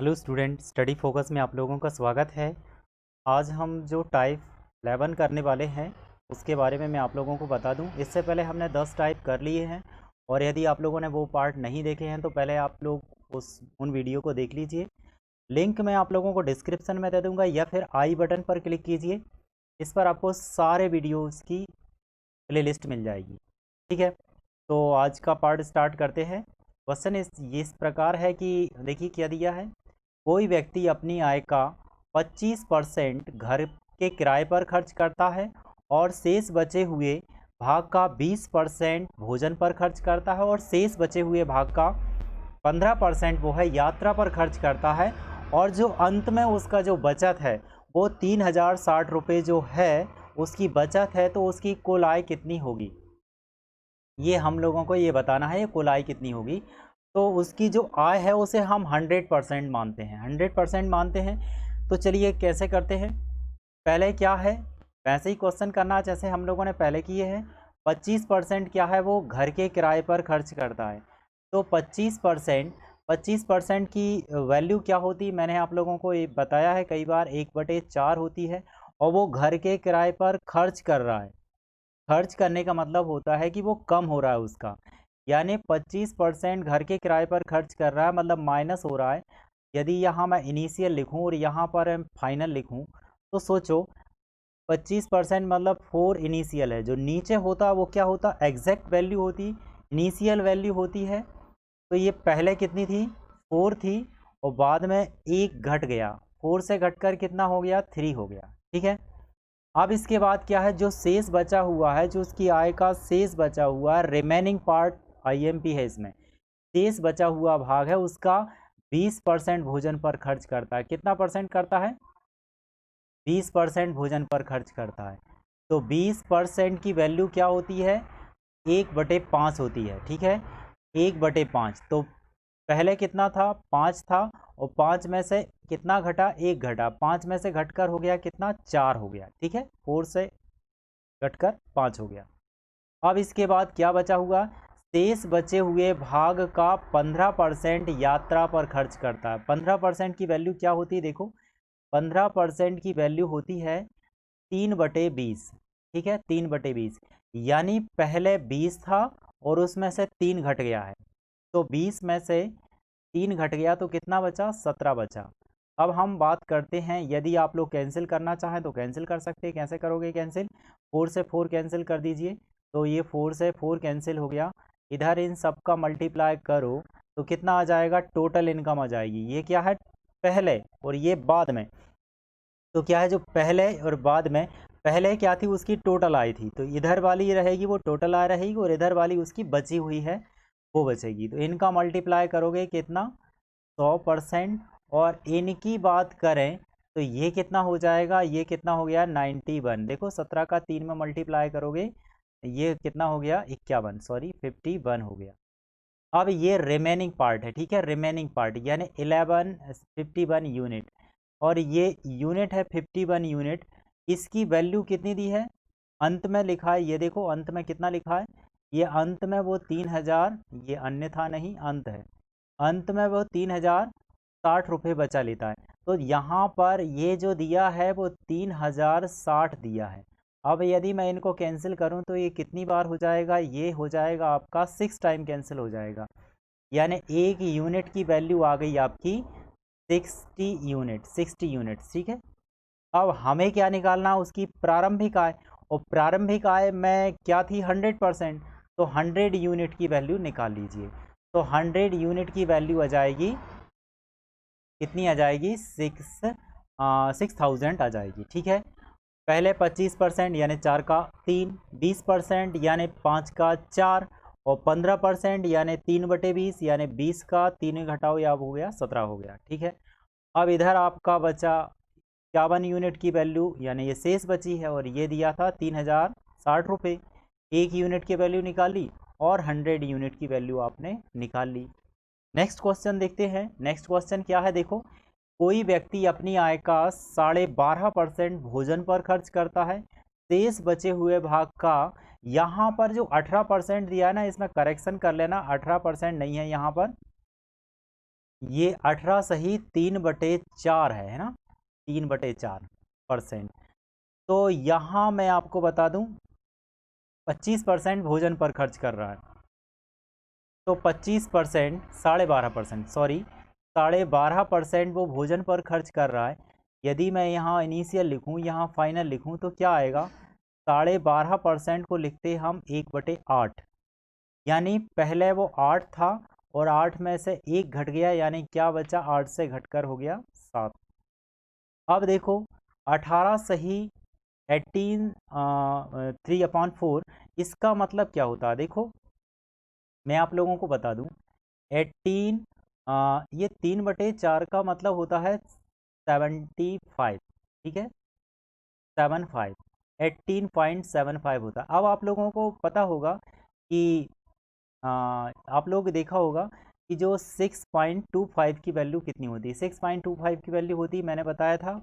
Hello student, study focus में आप लोगों का स्वागत है। आज हम जो टाइप 11 करने वाले हैं उसके बारे में मैं आप लोगों को बता दूं। इससे पहले हमने 10 टाइप कर लिए हैं और यदि आप लोगों ने वो पार्ट नहीं देखे हैं तो पहले आप लोग उन वीडियो को देख लीजिए। लिंक मैं आप लोगों को डिस्क्रिप्शन में दे दूँगा या फिर आई बटन पर क्लिक कीजिए। इस पर आपको सारे वीडियोज़ की प्लेलिस्ट मिल जाएगी। ठीक है, तो आज का पार्ट स्टार्ट करते हैं। क्वेश्चन इस प्रकार है कि देखिए क्या दिया है। कोई व्यक्ति अपनी आय का 25% घर के किराए पर खर्च करता है और शेष बचे हुए भाग का 20% भोजन पर खर्च करता है और शेष बचे हुए भाग का 15% वो है यात्रा पर खर्च करता है। और जो अंत में उसका जो बचत है वो 3060 रुपये जो है उसकी बचत है, तो उसकी कुल आय कितनी होगी ये हम लोगों को ये बताना है। कुल आय कितनी होगी, तो उसकी जो आय है उसे हम 100% मानते हैं। 100% मानते हैं तो चलिए कैसे करते हैं। पहले क्या है, वैसे ही क्वेश्चन करना जैसे हम लोगों ने पहले किए हैं। 25% क्या है, वो घर के किराए पर खर्च करता है। तो 25% की वैल्यू क्या होती, मैंने आप लोगों को ये बताया है कई बार, 1/4 होती है। और वो घर के किराए पर खर्च कर रहा है। खर्च करने का मतलब होता है कि वो कम हो रहा है उसका, यानी 25% घर के किराए पर खर्च कर रहा है मतलब माइनस हो रहा है। यदि यहाँ मैं इनिशियल लिखूँ और यहाँ पर फाइनल लिखूँ तो सोचो 25% मतलब 4 इनिशियल है, जो नीचे होता वो क्या होता, एग्जैक्ट वैल्यू होती, इनिशियल वैल्यू होती है। तो ये पहले कितनी थी, 4 थी और बाद में एक घट गया, 4 से घटकर कितना हो गया, 3 हो गया। ठीक है, अब इसके बाद क्या है, जो शेष बचा हुआ है, जो उसकी आय का शेष बचा हुआ है, रिमेनिंग पार्ट आईएमपी है इसमें, शेष बचा हुआ भाग है उसका 20% भोजन पर खर्च करता है। कितना परसेंट करता है, 20% भोजन पर खर्च करता है। तो 20% की वैल्यू क्या होती है, 1/5 होती है। ठीक है, 1/5। तो पहले कितना था, 5 था और 5 में से कितना घटा, 1 घटा, 5 में से घटकर हो गया कितना, 4 हो गया। ठीक है, 4 से घटकर 5 हो गया। अब इसके बाद क्या बचा हुआ, शेष बचे हुए भाग का 15% यात्रा पर खर्च करता है। 15% की वैल्यू क्या होती है, देखो 15% की वैल्यू होती है 3/20। ठीक है, 3/20, यानी पहले 20 था और उसमें से 3 घट गया है। तो 20 में से 3 घट गया तो कितना बचा, 17 बचा। अब हम बात करते हैं, यदि आप लोग कैंसिल करना चाहें तो कैंसिल कर सकते हैं। कैसे करोगे कैंसिल, 4 से 4 कैंसिल कर दीजिए, तो ये 4 से 4 कैंसिल हो गया। इधर इन सब का मल्टीप्लाई करो तो कितना आ जाएगा, टोटल इनकम आ जाएगी। ये क्या है, पहले और ये बाद में। तो क्या है, जो पहले और बाद में, पहले क्या थी, उसकी टोटल आय थी, तो इधर वाली रहेगी वो टोटल आय रहेगी और इधर वाली उसकी बची हुई है वो बचेगी। तो इनका मल्टीप्लाई करोगे कितना, 100%। और इनकी बात करें तो ये कितना हो जाएगा, ये कितना हो गया, 91। देखो 17 का 3 में मल्टीप्लाई करोगे ये कितना हो गया, 51, सॉरी 51 हो गया। अब ये रिमेनिंग पार्ट है। ठीक है, रिमेनिंग पार्ट यानी 51 यूनिट, और ये यूनिट है 51 यूनिट। इसकी वैल्यू कितनी दी है, अंत में लिखा है, ये देखो अंत में कितना लिखा है, ये अंत में वो 3000, ये अन्यथा नहीं अंत है, अंत में वो 3060 रुपये बचा लेता है। तो यहाँ पर ये जो दिया है वो 3060 दिया है। अब यदि मैं इनको कैंसिल करूँ तो ये कितनी बार हो जाएगा, ये हो जाएगा आपका 6 टाइम कैंसिल हो जाएगा, यानी एक यूनिट की वैल्यू आ गई आपकी 60 यूनिट्स। ठीक है, अब हमें क्या निकालना है, उसकी प्रारंभिक आय, और प्रारंभिक आय में क्या थी, 100%। तो 100 यूनिट की वैल्यू निकाल लीजिए। तो 100 यूनिट की वैल्यू आ जाएगी, कितनी आ जाएगी, 6000 आ जाएगी। ठीक है, पहले 25% यानी 4 का 3, 20% यानी 5 का 4, और 15% यानी 3/20 यानी 20 का 3 घटाओ या हो गया 17 हो गया। ठीक है, अब इधर आपका बचा 51 यूनिट की वैल्यू, यानी ये शेष बची है, और ये दिया था 3060 रुपये। एक यूनिट की वैल्यू निकाली और 100 यूनिट की वैल्यू आपने निकाल ली। नेक्स्ट क्वेश्चन देखते हैं। नेक्स्ट क्वेश्चन क्या है, देखो कोई व्यक्ति अपनी आय का 12.5% भोजन पर खर्च करता है, शेष बचे हुए भाग का, यहाँ पर जो 18% दिया है ना, इसमें करेक्शन कर लेना, 18% नहीं है यहाँ पर, ये 18 सही 3/4 है ना, 3/4%। तो यहाँ मैं आपको बता दूं 25% भोजन पर खर्च कर रहा है, तो 25% 12.5%, सॉरी 12.5% वो भोजन पर खर्च कर रहा है। यदि मैं यहाँ इनिशियल लिखूँ, यहाँ फाइनल लिखूँ, तो क्या आएगा, 12.5% को लिखते हम 1/8, यानी पहले वो 8 था और 8 में से 1 घट गया, यानी क्या बचा, 8 से घटकर हो गया 7। अब देखो 18 सही 3/4, इसका मतलब क्या होता है, देखो मैं आप लोगों को बता दूं 18 ये 3/4 का मतलब होता है 75, ठीक है, 75, 18.75 होता है। अब आप लोगों को पता होगा कि आप लोग देखा होगा कि जो 6.25 की वैल्यू कितनी होती है, 6.25 की वैल्यू होती है, मैंने बताया था,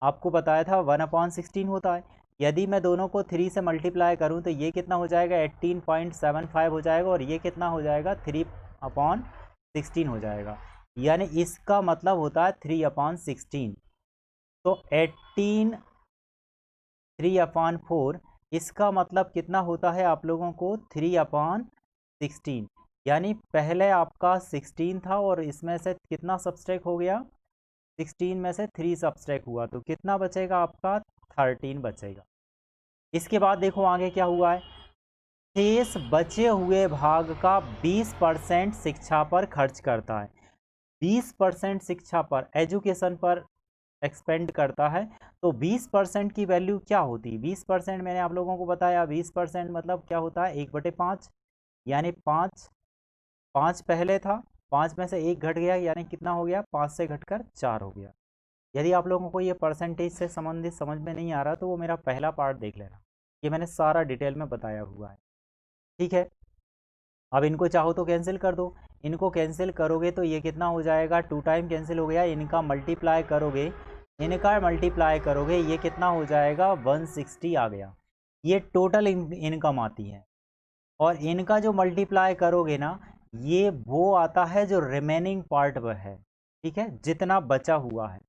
आपको बताया था 1/16 होता है। यदि मैं दोनों को 3 से मल्टीप्लाई करूं तो ये कितना हो जाएगा, 18.75 हो जाएगा, और ये कितना हो जाएगा, 3/16 हो जाएगा, यानी इसका मतलब होता है 3/16। तो 18 3/4, इसका मतलब कितना होता है आप लोगों को, 3/16, यानी पहले आपका 16 था और इसमें से कितना सब्सट्रैक्ट हो गया, 16 में से 3 सब्सट्रैक्ट हुआ, तो कितना बचेगा आपका, 13 बचेगा। इसके बाद देखो आगे क्या हुआ है, शेष बचे हुए भाग का 20% शिक्षा पर खर्च करता है, 20% शिक्षा पर, एजुकेशन पर एक्सपेंड करता है। तो 20% की वैल्यू क्या होती है, 20% मैंने आप लोगों को बताया, 20% मतलब क्या होता है, 1/5, यानी 5 पहले था, 5 में से 1 घट गया, यानी कितना हो गया, 5 से घटकर 4 हो गया। यदि आप लोगों को ये परसेंटेज से संबंधित समझ में नहीं आ रहा तो वो मेरा पहला पार्ट देख लेना, ये मैंने सारा डिटेल में बताया हुआ है, ठीक है। अब इनको चाहो तो कैंसिल कर दो, इनको कैंसिल करोगे तो ये कितना हो जाएगा, 2 टाइम कैंसिल हो गया, इनका मल्टीप्लाई करोगे, ये कितना हो जाएगा, 160 आ गया, ये टोटल इनकम आती है। और इनका जो मल्टीप्लाई करोगे ना, ये वो आता है जो रिमेनिंग पार्ट वह है, ठीक है, जितना बचा हुआ है।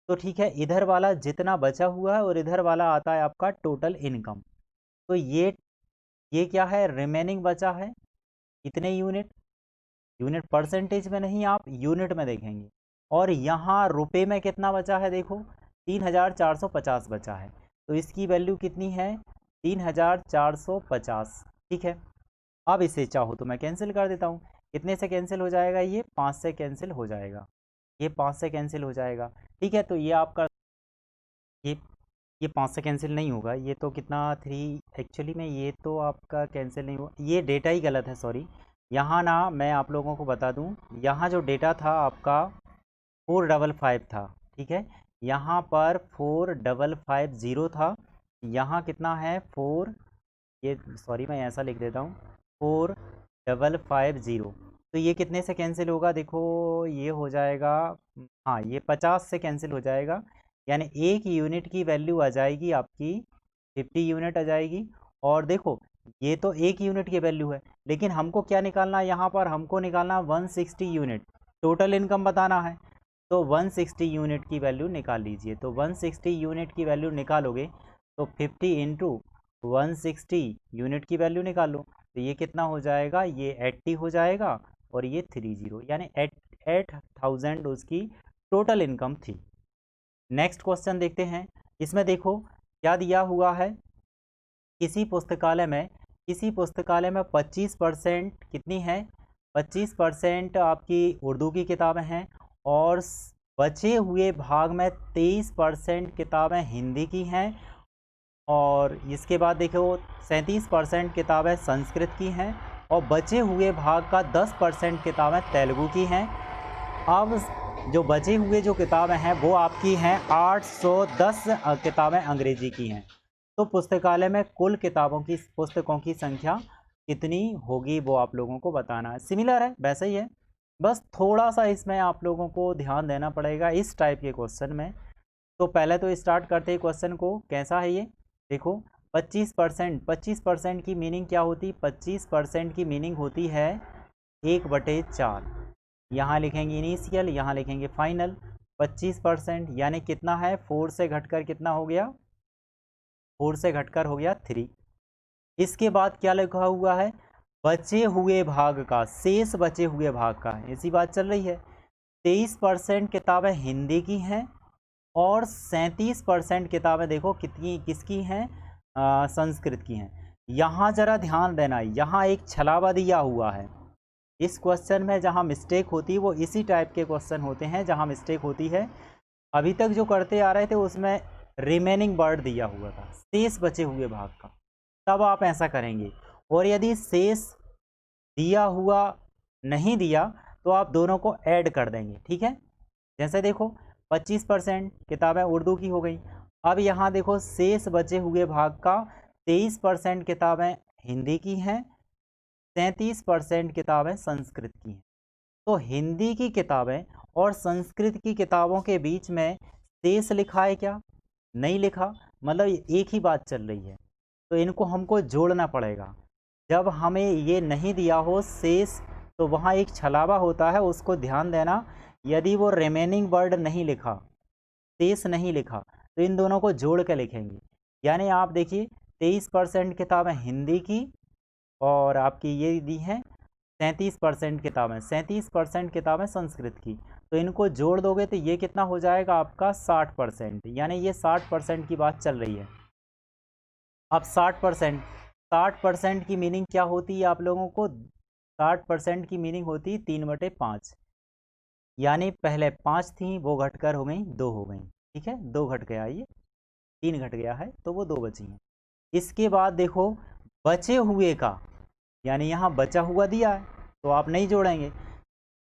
तो ठीक है, इधर वाला जितना बचा हुआ है और इधर वाला आता है आपका टोटल इनकम। तो ये क्या है, रिमेनिंग बचा है, कितने यूनिट, यूनिट परसेंटेज में नहीं, आप यूनिट में देखेंगे। और यहाँ रुपए में कितना बचा है, देखो 3450 बचा है, तो इसकी वैल्यू कितनी है, 3450, ठीक है। अब इसे चाहो तो मैं कैंसिल कर देता हूँ, कितने से कैंसिल हो जाएगा, ये 5 से कैंसिल हो जाएगा, ये 5 से कैंसिल हो जाएगा, ठीक है। तो ये आपका ये ये 5 से कैंसिल नहीं होगा, ये तो कितना 3, एक्चुअली में ये तो आपका कैंसिल नहीं होगा, ये डेटा ही गलत है, सॉरी। यहाँ ना मैं आप लोगों को बता दूँ, यहाँ जो डेटा था आपका 455 था, ठीक है, यहाँ पर 4550 था, यहाँ कितना है 4, ये सॉरी मैं ऐसा लिख देता हूँ, 4550, तो ये कितने से कैंसिल होगा, देखो ये हो जाएगा, हाँ ये 50 से कैंसिल हो जाएगा, यानी 1 यूनिट की वैल्यू आ जाएगी आपकी 50 यूनिट आ जाएगी। और देखो ये तो 1 यूनिट की वैल्यू है, लेकिन हमको क्या निकालना है, यहाँ पर हमको निकालना 160 यूनिट, टोटल इनकम बताना है, तो 160 यूनिट की वैल्यू निकाल लीजिए। तो 160 यूनिट की वैल्यू निकालोगे तो 50 इंटू 160 यूनिट की वैल्यू निकालो, तो ये कितना हो जाएगा, ये 80 हो जाएगा, और ये 30, यानी 8000 उसकी टोटल इनकम थी। नेक्स्ट क्वेश्चन देखते हैं, इसमें देखो क्या दिया हुआ है, किसी पुस्तकालय में 25% कितनी है, 25% आपकी उर्दू की किताबें हैं, और बचे हुए भाग में 23% किताबें हिंदी की हैं, और इसके बाद देखो 37% किताबें संस्कृत की हैं, और बचे हुए भाग का 10% किताबें तेलुगु की हैं। अब जो बचे हुए जो किताबें हैं वो आपकी हैं 810 किताबें अंग्रेजी की हैं। तो पुस्तकालय में कुल पुस्तकों की संख्या कितनी होगी वो आप लोगों को बताना है। सिमिलर है, वैसे ही है, बस थोड़ा सा इसमें आप लोगों को ध्यान देना पड़ेगा इस टाइप के क्वेश्चन में। तो पहले तो स्टार्ट करते हैं क्वेश्चन को, कैसा है ये देखो। 25% की मीनिंग क्या होती है, 25% की मीनिंग होती है 1/4, यहाँ लिखेंगे इनिशियल, यहाँ लिखेंगे फाइनल। 25% यानी कितना है, 4 से घटकर कितना हो गया, 4 से घटकर हो गया 3। इसके बाद क्या लिखा हुआ है, बचे हुए भाग का, शेष बचे हुए भाग का, ऐसी बात चल रही है। 23% किताबें हिंदी की हैं और 37% किताबें देखो कितनी किसकी हैं, संस्कृत की हैं। यहाँ जरा ध्यान देना, यहाँ एक छलावा दिया हुआ है। इस क्वेश्चन में जहाँ मिस्टेक होती है वो इसी टाइप के क्वेश्चन होते हैं जहाँ मिस्टेक होती है। अभी तक जो करते आ रहे थे उसमें रिमेनिंग वर्ड दिया हुआ था, शेष बचे हुए भाग का, तब आप ऐसा करेंगे। और यदि शेष दिया हुआ नहीं दिया तो आप दोनों को ऐड कर देंगे, ठीक है। जैसे देखो 25% किताबें उर्दू की हो गई। अब यहाँ देखो शेष बचे हुए भाग का 23% किताबें हिंदी की हैं, 37% किताबें संस्कृत की हैं। तो हिंदी की किताबें और संस्कृत की किताबों के बीच में शेष लिखा है क्या, नहीं लिखा, मतलब एक ही बात चल रही है। तो इनको हमको जोड़ना पड़ेगा। जब हमें ये नहीं दिया हो शेष, तो वहाँ एक छलावा होता है, उसको ध्यान देना। यदि वो रिमेनिंग वर्ड नहीं लिखा, शेष नहीं लिखा, तो इन दोनों को जोड़ के लिखेंगे। यानी आप देखिए 23% किताबें हिंदी की और आपकी ये दी हैं 37% किताबें संस्कृत की। तो इनको जोड़ दोगे तो ये कितना हो जाएगा आपका 60%, यानी ये 60% की बात चल रही है। अब 60% की मीनिंग क्या होती है आप लोगों को, 60% की मीनिंग होती है 3/5, यानी पहले 5 थी वो घटकर हो गई 2 हो गई, ठीक है, 2 घट गया, ये 3 घट गया है तो वो 2 बची हैं। इसके बाद देखो बचे हुए का, यानी यहाँ बचा हुआ दिया है तो आप नहीं जोड़ेंगे।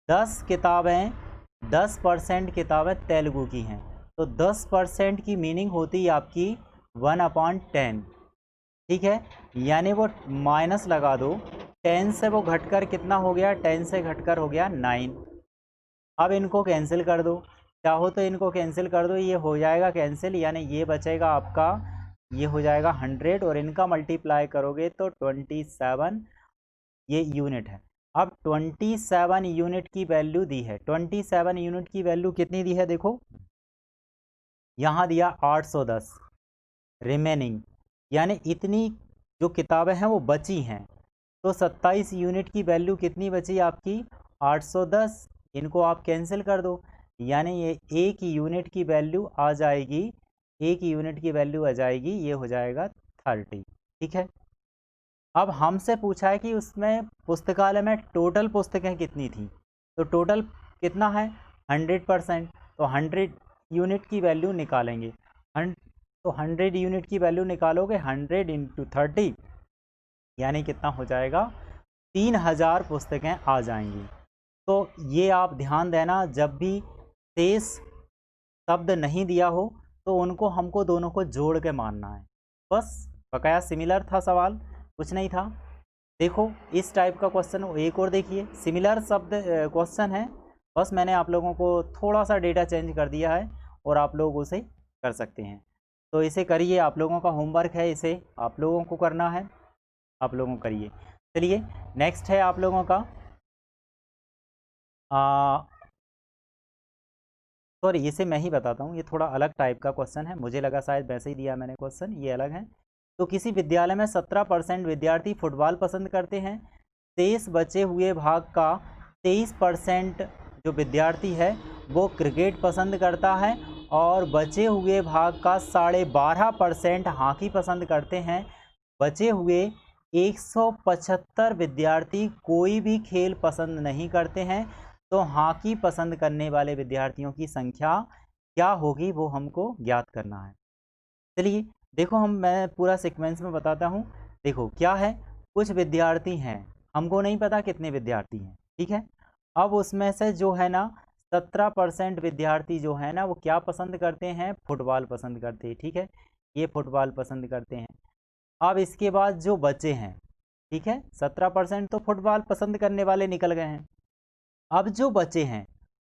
10% किताबें तेलुगु की हैं, तो 10% की मीनिंग होती है आपकी 1/10, ठीक है। यानी वो माइनस लगा दो, 10 से वो घटकर कितना हो गया, 10 से घटकर हो गया 9। अब इनको कैंसिल कर दो, चाहो तो इनको कैंसिल कर दो, ये हो जाएगा कैंसिल, यानी ये बचेगा आपका, ये हो जाएगा 100 और इनका मल्टीप्लाई करोगे तो 27 ये यूनिट है। अब 27 यूनिट की वैल्यू दी है, 27 यूनिट की वैल्यू कितनी दी है देखो, यहाँ दिया 810 रिमेनिंग, यानी इतनी जो किताबें हैं वो बची हैं। तो 27 यूनिट की वैल्यू कितनी बची आपकी, 810। इनको आप कैंसिल कर दो, यानी ये एक यूनिट की वैल्यू आ जाएगी, एक यूनिट की वैल्यू आ जाएगी, ये हो जाएगा 30, ठीक है। अब हमसे पूछा है कि उसमें पुस्तकालय में टोटल पुस्तकें कितनी थी, तो टोटल कितना है 100%, तो 100 यूनिट की वैल्यू निकालेंगे। तो 100 यूनिट की वैल्यू निकालोगे 100 × 30, यानी कितना हो जाएगा 3000 पुस्तकें आ जाएंगी। तो ये आप ध्यान देना, जब भी शेष शब्द नहीं दिया हो तो उनको हमको दोनों को जोड़ के मानना है, बस। बकाया सिमिलर था सवाल, कुछ नहीं था। देखो इस टाइप का क्वेश्चन एक और देखिए, सिमिलर शब्द क्वेश्चन है, बस मैंने आप लोगों को थोड़ा सा डेटा चेंज कर दिया है और आप लोग उसे कर सकते हैं। तो इसे करिए, आप लोगों का होमवर्क है, इसे आप लोगों को करना है, आप लोगों को करिए। चलिए नेक्स्ट है आप लोगों का सॉरी, इसे मैं ही बताता हूँ, ये थोड़ा अलग टाइप का क्वेश्चन है, मुझे लगा शायद वैसे ही दिया मैंने क्वेश्चन, ये अलग है। तो किसी विद्यालय में 17% विद्यार्थी फुटबॉल पसंद करते हैं, शेष बचे हुए भाग का 23% जो विद्यार्थी है वो क्रिकेट पसंद करता है और बचे हुए भाग का 12.5% हॉकी पसंद करते हैं। बचे हुए 175 विद्यार्थी कोई भी खेल पसंद नहीं करते हैं, तो हॉकी पसंद करने वाले विद्यार्थियों की संख्या क्या होगी वो हमको ज्ञात करना है। चलिए देखो, मैं पूरा सीक्वेंस में बताता हूँ। देखो क्या है, कुछ विद्यार्थी हैं, हमको नहीं पता कितने विद्यार्थी हैं, ठीक है। अब उसमें से जो है ना 17% विद्यार्थी जो है ना वो क्या पसंद करते हैं, फुटबॉल पसंद करते हैं, ठीक है, ये फुटबॉल पसंद करते हैं। अब इसके बाद जो बचे हैं, ठीक है, 17% तो फुटबॉल पसंद करने वाले निकल गए हैं। अब जो बचे हैं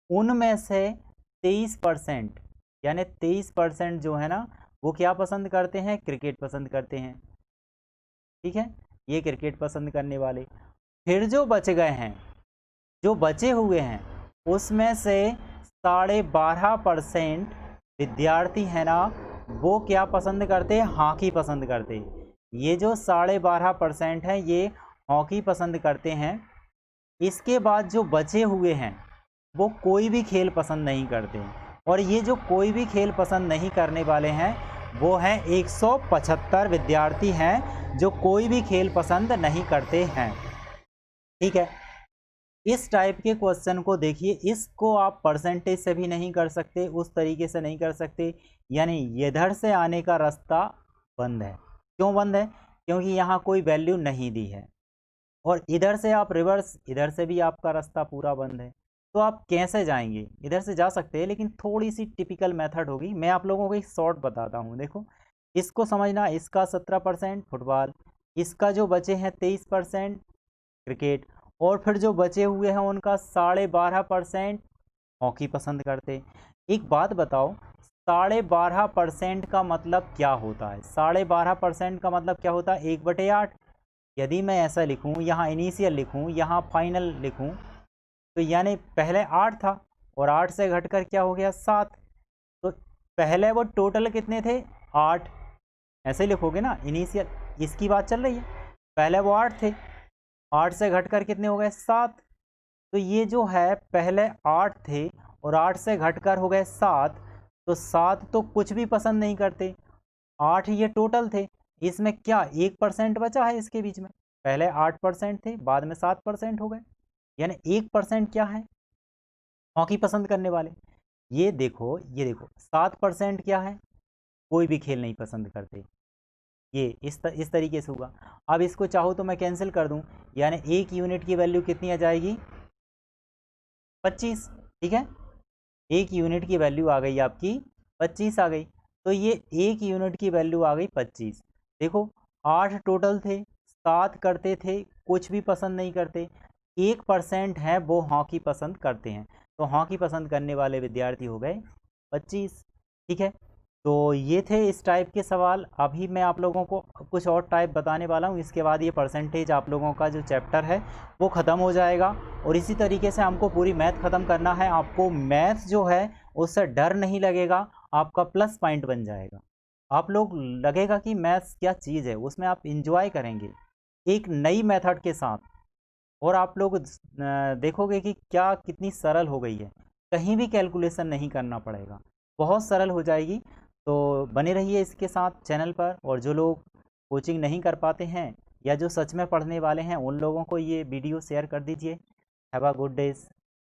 उनमें से 23%, यानी 23% जो है ना वो क्या पसंद करते हैं, क्रिकेट पसंद करते हैं, ठीक है, ये क्रिकेट पसंद करने वाले। फिर जो बच गए हैं, जो बचे हुए हैं उसमें से 12.5% विद्यार्थी है ना, वो क्या पसंद करते हैं, हॉकी पसंद करते हैं। ये जो 12.5% है ये हॉकी पसंद करते हैं। इसके बाद जो बचे हुए हैं वो कोई भी खेल पसंद नहीं करते हैं। और ये जो कोई भी खेल पसंद नहीं करने वाले हैं वो हैं 175 विद्यार्थी हैं जो कोई भी खेल पसंद नहीं करते हैं। ठीक है, इस टाइप के क्वेश्चन को देखिए, इसको आप परसेंटेज से भी नहीं कर सकते, उस तरीके से नहीं कर सकते, यानी इधर से आने का रास्ता बंद है। क्यों बंद है? क्योंकि यहाँ कोई वैल्यू नहीं दी है। और इधर से आप रिवर्स, इधर से भी आपका रास्ता पूरा बंद है। तो आप कैसे जाएंगे? इधर से जा सकते हैं लेकिन थोड़ी सी टिपिकल मेथड होगी। मैं आप लोगों को एक शॉर्ट बताता हूँ। देखो, इसको समझना, इसका 17% फुटबॉल, इसका जो बचे हैं 23% क्रिकेट, और फिर जो बचे हुए हैं उनका 12.5% हॉकी पसंद करते। एक बात बताओ, 12.5% का मतलब क्या होता है? 12.5% का मतलब क्या होता है? 1/8। यदि मैं ऐसा लिखूं, यहाँ इनिशियल लिखूं, यहाँ फाइनल लिखूं, तो यानी पहले 8 था और 8 से घटकर क्या हो गया? 7। तो पहले वो टोटल कितने थे? 8। ऐसे लिखोगे ना इनिशियल, इसकी बात चल रही है। पहले वो 8 थे, 8 से घटकर कितने हो गए? 7। तो ये जो है पहले 8 थे और 8 से घटकर हो गए 7। तो 7 तो कुछ भी पसंद नहीं करते, 8 ये टोटल थे। इसमें क्या 1% बचा है इसके बीच में? पहले 8% थे, बाद में 7% हो गए, यानी 1% क्या है? हॉकी पसंद करने वाले। ये देखो, ये देखो, 7% क्या है? कोई भी खेल नहीं पसंद करते। ये इस तरीके से हुआ। अब इसको चाहो तो मैं कैंसिल कर दूं, यानी 1 यूनिट की वैल्यू कितनी आ जाएगी? 25। ठीक है, 1 यूनिट की वैल्यू आ गई आपकी 25 आ गई। तो ये 1 यूनिट की वैल्यू आ गई 25। देखो, 8 टोटल थे, 7 करते थे, कुछ भी पसंद नहीं करते, 1% है वो हॉकी पसंद करते हैं। तो हॉकी पसंद करने वाले विद्यार्थी हो गए 25। ठीक है, तो ये थे इस टाइप के सवाल। अभी मैं आप लोगों को कुछ और टाइप बताने वाला हूँ, इसके बाद ये परसेंटेज आप लोगों का जो चैप्टर है वो ख़त्म हो जाएगा। और इसी तरीके से हमको पूरी मैथ ख़त्म करना है। आपको मैथ जो है उससे डर नहीं लगेगा, आपका प्लस पॉइंट बन जाएगा। आप लोग लगेगा कि मैथ्स क्या चीज़ है, उसमें आप इंजॉय करेंगे एक नई मेथड के साथ। और आप लोग देखोगे कि क्या कितनी सरल हो गई है, कहीं भी कैलकुलेशन नहीं करना पड़ेगा, बहुत सरल हो जाएगी। तो बने रहिए इसके साथ चैनल पर। और जो लोग कोचिंग नहीं कर पाते हैं या जो सच में पढ़ने वाले हैं, उन लोगों को ये वीडियो शेयर कर दीजिए। Have a good days.